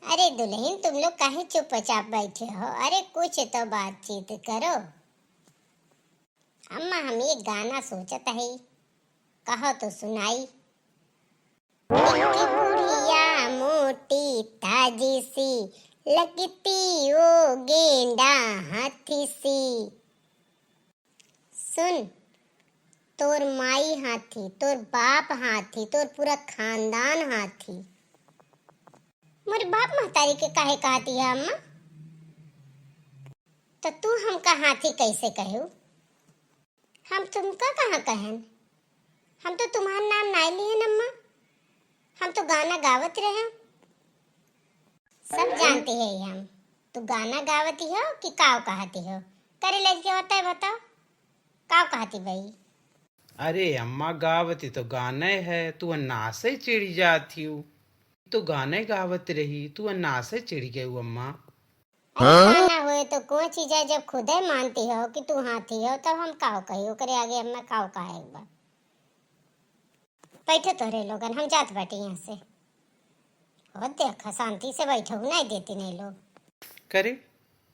अरे दुल्हन, तुम लोग काहे चुपचाप बैठे हो? अरे कुछ तो बातचीत करो। अम्मा, हम एक गाना सोचत है, कहो तो सुनाई। इनकी बुढ़िया मोटी ताजी सी, लगती वो गेंडा हाथी सी। सुन, तोर माई हाथी, तोर बाप हाथी, तोर पूरा खानदान हाथी। मोरे बाप महतारी के काहे कहती है अम्मा? तो तू हमका हाथी कैसे कहू? हम तुमका कहाँ कहन? हम तो तुम्हारा नाम नहीं लिए अम्मा। हम तो गाना गावत रहे। सब जानते हैं हम। तू गाना गावती हो कि काव कहती हो? करे लड़के होता है, बताओ काव कहती भाई? अरे अम्मा, गावती तो गाने है, तू अन्ना से चिढ़ जाती हूँ। तो गाने गावत रही, तू अन्ना से चिढ़ गई अम्मा। अरे गाना हुए तो कौन चीज है? जब खुद ही मानती हो कि तू हाथी हो, तब हम काव कहियो करे आगे अम्मा काव कहा एक बार। बैठो तो रे लोगन, हम जात बैठे यहाँ से। और देखा, शांति से बैठो, नहीं देती नहीं लोग। करे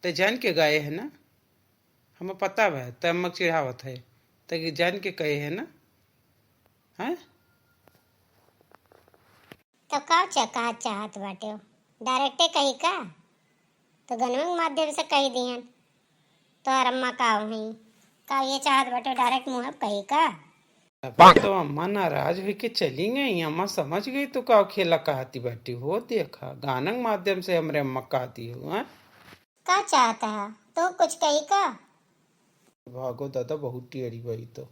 तो जान के गाए है ना, हमें पता है तब मग चिढ़ावत है, तक जान के कहे है ना। हैं? तो काव कहा चाहत बाटे हो? डायरेक्टे कही का? तो गनवा माध्यम से कही दिहन तो अम्मा काव है का ये चाहत बाटे, डायरेक्ट मुंह कही का? अब तो अम्मा नाराज हुई के चली गई। अम्मा समझ गई तो का खेला कहती बैठी हो। देखा, गाना के माध्यम से हमरे अम्मा कहती हो। हैं? का चाहता है तो कुछ कही का? भागो दादा, बहुत टेढ़ी हुई तो।